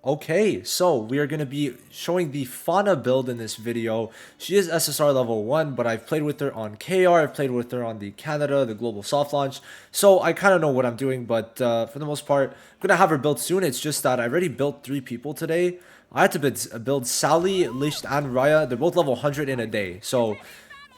Okay, so we are going to be showing the Fana build in this video. She is SSR level 1, but I've played with her on KR, I've played with her on the Canada, the global soft launch, so I kind of know what I'm doing, but for the most part, I'm going to have her build soon. It's just that I already built 3 people today. I had to build Sally, Lisht, and Raya. They're both level 100 in a day, so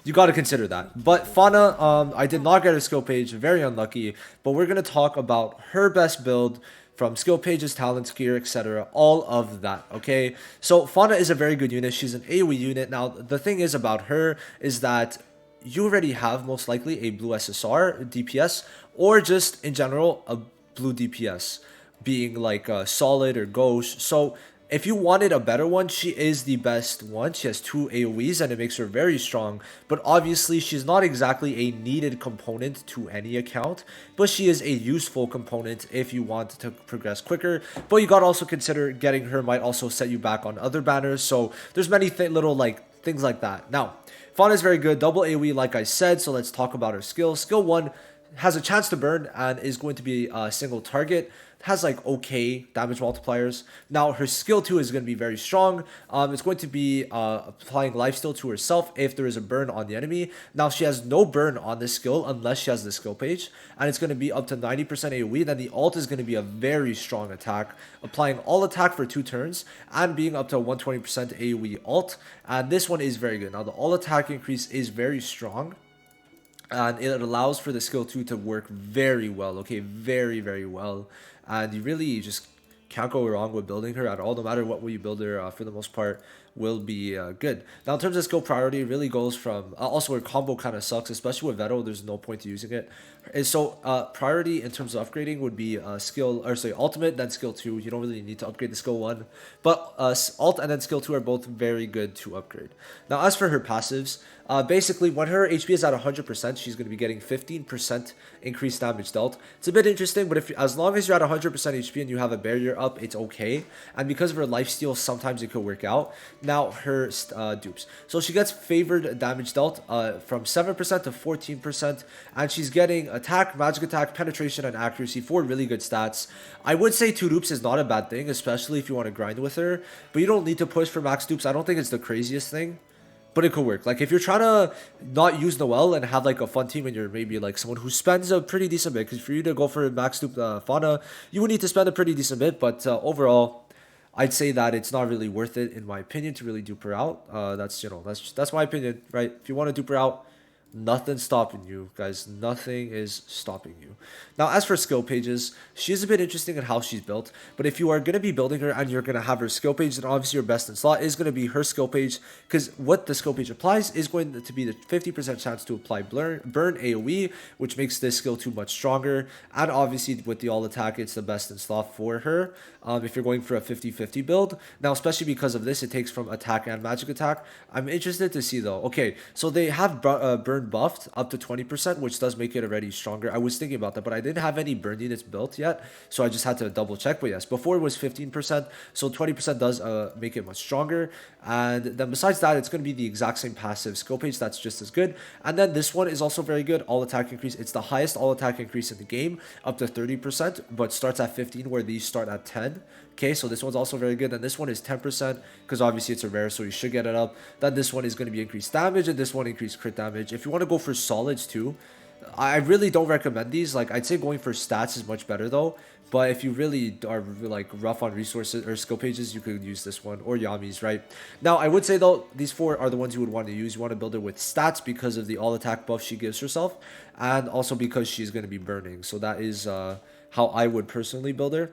you got to consider that. But Fana, I did not get her skill page, very unlucky. But we're gonna talk about her best build from skill pages, talents, gear, etc. All of that. Okay. So Fana is a very good unit. She's an AOE unit. Now the thing is about her is that you already have most likely a blue SSR DPS or just in general a blue DPS being like solid or ghost. So if you wanted a better one, she is the best one. She has 2 AoEs and it makes her very strong. But obviously, she's not exactly a needed component to any account. But she is a useful component if you want to progress quicker. But you gotta also consider getting her might also set you back on other banners. So there's many little like things like that. Now, Fauna is very good. Double AoE like I said. So let's talk about her skill. Skill 1 has a chance to burn and is going to be a single target. Has like okay damage multipliers. Now her skill 2 is going to be very strong. It's going to be applying lifesteal to herself if there is a burn on the enemy. Now she has no burn on this skill unless she has the skill page, and it's going to be up to 90% AoE. Then the ult is going to be a very strong attack, applying all attack for 2 turns and being up to 120% AoE ult. And this one is very good. Now the all attack increase is very strong, and it allows for the skill 2 to work very well. Okay, very well. And you really just can't go wrong with building her at all. No matter what way you build her, for the most part, will be good. Now in terms of skill priority, it really goes from also her combo kind of sucks, especially with Veto. There's no point to using it. And so priority in terms of upgrading would be skill, or sorry, ultimate, then skill 2. You don't really need to upgrade the skill 1, but ult and then skill 2 are both very good to upgrade. Now as for her passives, basically when her HP is at 100%, she's going to be getting 15% increased damage dealt. It's a bit interesting, but as long as you're at 100% HP and you have a barrier up, it's okay. And because of her lifesteal, sometimes it could work out. Now her dupes. So she gets favored damage dealt from 7% to 14%, and she's getting attack, magic attack, penetration, and accuracy, 4 really good stats. I would say 2 dupes is not a bad thing, especially if you want to grind with her, but you don't need to push for max dupes. I don't think it's the craziest thing, but it could work. Like if you're trying to not use Noelle and have like a fun team and you're maybe like someone who spends a pretty decent bit, because for you to go for max dupe Fauna, you would need to spend a pretty decent bit, but overall I'd say that it's not really worth it in my opinion to really dupe her out. That's my opinion, right? If you want to dupe her out, nothing's stopping you, guys. Nothing is stopping you. Now, as for skill pages, she's a bit interesting in how she's built. But if you are going to be building her and you're going to have her skill page, then obviously your best in slot is going to be her skill page. Because what the skill page applies is going to be the 50% chance to apply burn AoE, which makes this skill 2 much stronger. And obviously with the all attack, it's the best in slot for her. If you're going for a 50-50 build. Now, especially because of this, it takes from attack and magic attack. I'm interested to see though. Okay, so they have burn buffed up to 20%, which does make it already stronger. I was thinking about that, but I didn't have any burn units built yet, so I just had to double check. But yes, before it was 15%, so 20% does make it much stronger. And then besides that, it's going to be the exact same passive skill page that's just as good. And then this one is also very good, all attack increase. It's the highest all attack increase in the game, up to 30%, but starts at 15, where these start at 10. Okay, so this one's also very good. And this one is 10%, because obviously it's a rare, so you should get it up. Then this one is going to be increased damage, and this one increased crit damage. If you want to go for solids too, I really don't recommend these. Like, I'd say going for stats is much better though. But if you really are like rough on resources or skill pages, you could use this one or Yami's, right? Now, I would say though, these 4 are the ones you would want to use. You want to build her with stats because of the all attack buff she gives herself, and also because she's going to be burning. So that is how I would personally build her.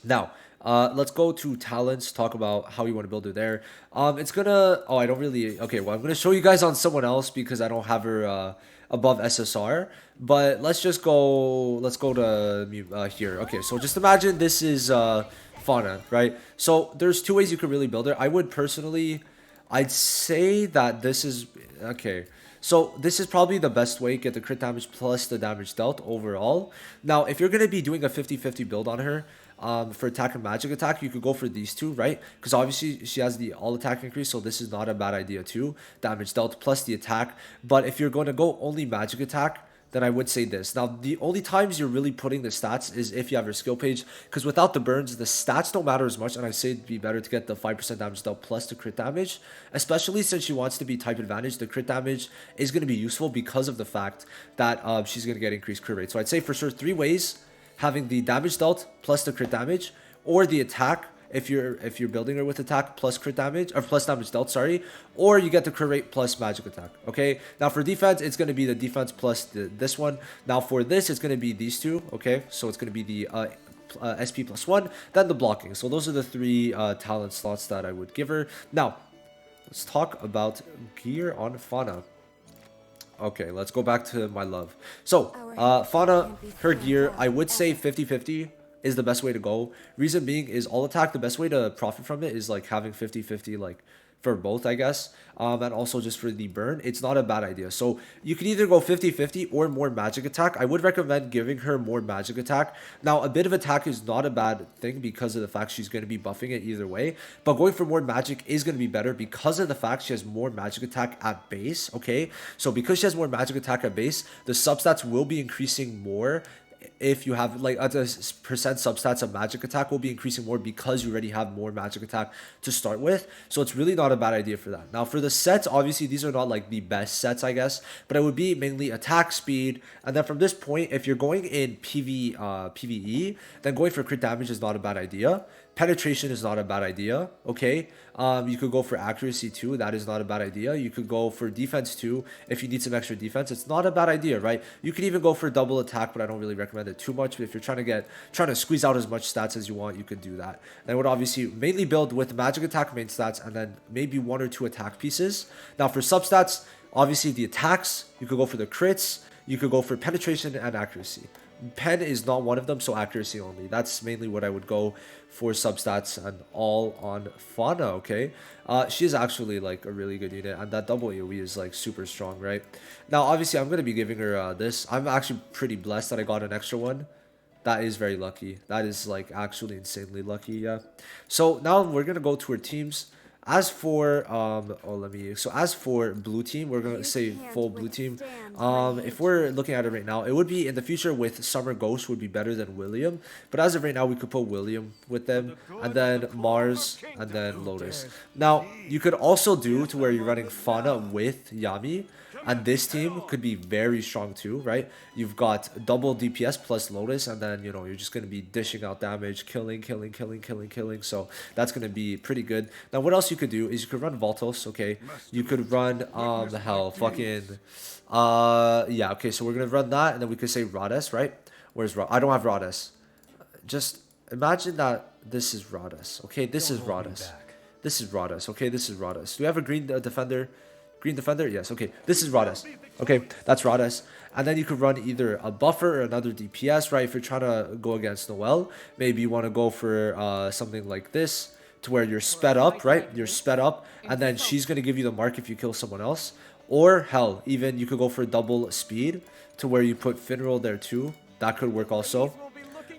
Now, let's go to talents, talk about how you want to build her there. It's gonna, oh, I don't really, okay, well, I'm gonna show you guys on someone else because I don't have her above SSR, but let's go to here. Okay, so just imagine this is Fana, right? So there's 2 ways you could really build her. I would personally, I'd say that this is, okay, so this is probably the best way, get the crit damage plus the damage dealt overall. Now, if you're going to be doing a 50-50 build on her, for attack and magic attack, you could go for these 2, right? Because obviously she has the all attack increase, so this is not a bad idea too. Damage dealt plus the attack. But if you're going to go only magic attack, then I would say this. Now, the only times you're really putting the stats is if you have your skill page, because without the burns, the stats don't matter as much, and I say it'd be better to get the 5% damage dealt plus the crit damage, especially since she wants to be type advantage. The crit damage is going to be useful because of the fact that she's going to get increased crit rate. So I'd say for sure 3 ways: having the damage dealt plus the crit damage, or the attack if you're building her with attack plus crit damage, or plus damage dealt, sorry, or you get the crit rate plus magic attack. Okay, now for defense, it's going to be the defense plus this one. Now for this, it's going to be these two. Okay, so it's going to be the SP plus 1, then the blocking. So those are the 3 talent slots that I would give her. Now let's talk about gear on Fana. Okay, let's go back to my love. So Fana, her gear, I would say 50-50 is the best way to go. Reason being is all attack, the best way to profit from it is like having 50-50 like for both, I guess, and also just for the burn. It's not a bad idea. So you can either go 50-50 or more magic attack. I would recommend giving her more magic attack. Now, a bit of attack is not a bad thing because of the fact she's going to be buffing it either way, but going for more magic is going to be better because of the fact she has more magic attack at base. Okay, so because she has more magic attack at base, the substats will be increasing more. If you have like a percent substats of magic attack will be increasing more because you already have more magic attack to start with. So it's really not a bad idea for that. Now for the sets, obviously these are not like the best sets, I guess, but it would be mainly attack speed. And then from this point, if you're going in PvE, then going for crit damage is not a bad idea. Penetration is not a bad idea. Okay, you could go for accuracy too. That is not a bad idea. You could go for defense too if you need some extra defense. It's not a bad idea, right? You could even go for double attack, but I don't really recommend it too much. But if you're trying to squeeze out as much stats as you want, you could do that. And I would obviously mainly build with magic attack main stats and then maybe 1 or 2 attack pieces. Now for substats, obviously the attacks, you could go for the crits, you could go for penetration and accuracy. Pen is not one of them, so accuracy only. That's mainly what I would go for substats and all on Fana. Okay, she is actually like a really good unit, and that double AoE is like super strong, right? Now obviously I'm going to be giving her this. I'm actually pretty blessed that I got an extra one. That is very lucky. That is like actually insanely lucky. Yeah, so now we're going to go to her teams. As for as for blue team, we're gonna say full blue team. If we're looking at it right now, it would be in the future with Summer Ghost would be better than William, but as of right now we could put William with them, and then Mars, and then Lotus. Now you could also do to where you're running Fana with Yami, and this team could be very strong too, right? You've got double DPS plus Lotus, and then you know you're just gonna be dishing out damage, killing. So that's gonna be pretty good. Now what else you could do is you could run Voltos. Okay, you could run the hell fucking yeah. Okay, so we're gonna run that, and then we could say Rhodes, right? Where's Rhodes? I don't have Rhodes. Just imagine that this is Rhodes. Okay, this is Rhodes. This is Rhodes. Okay, this is Rhodes. Do we have a green defender? Green defender? Yes. Okay. This is Rhodes. Okay. That's Rhodes. And then you could run either a buffer or another DPS, right? If you're trying to go against Noelle, maybe you want to go for something like this to where you're sped up, right? You're sped up, and then she's going to give you the mark if you kill someone else. Or hell, even you could go for double speed to where you put Finral there too. That could work also.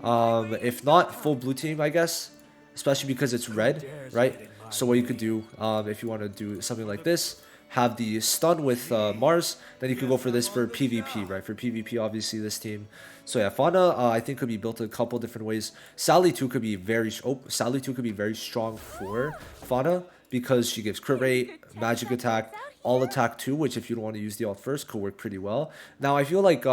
If not, full blue team, I guess, especially because it's red, right? So what you could do if you want to do something like this, have the stun with Mars, then you could go for this for PvP, right? For PvP, obviously, this team. So yeah, Fana, I think could be built a couple different ways. Sally too could be very strong for Fana because she gives crit rate, magic attack, all attack too, which if you don't want to use the alt first could work pretty well. Now I feel like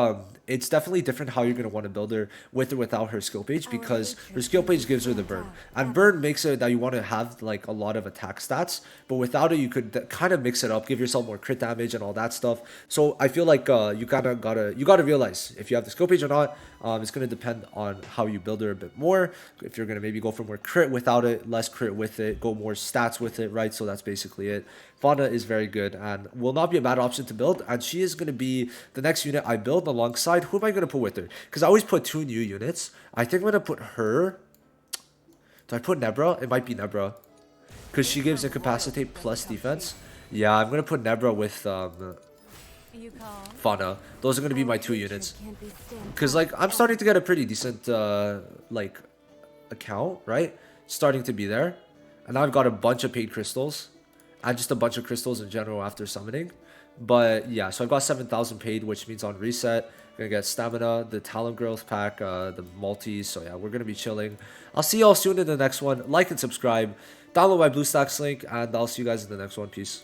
it's definitely different how you're going to want to build her with or without her skill page, because her skill page gives her the burn, and burn makes it that you want to have like a lot of attack stats, but without it you could kind of mix it up, give yourself more crit damage and all that stuff. So I feel like you gotta realize if you have the skill page or not. It's going to depend on how you build her a bit more. If you're going to maybe go for more crit without it, less crit with it, go more stats with it, right? So that's basically it. Fana is very good and will not be a bad option to build, and she is going to be the next unit I build alongside. Who am I going to put with her? Because I always put 2 new units. I think I'm going to put her. Do I put Nebra? It might be Nebra because she gives incapacitate plus defense. Yeah, I'm going to put Nebra with Fana. Those are going to be my 2 units, because like I'm starting to get a pretty decent like account, right? Starting to be there, and I've got a bunch of paid crystals and just a bunch of crystals in general after summoning. But yeah, so I've got 7,000 paid, which means on reset Gonna get stamina, the talent growth pack, the multis. So yeah, we're gonna be chilling. I'll see y'all soon in the next one. Like and subscribe. Download my BlueStacks link, and I'll see you guys in the next one. Peace.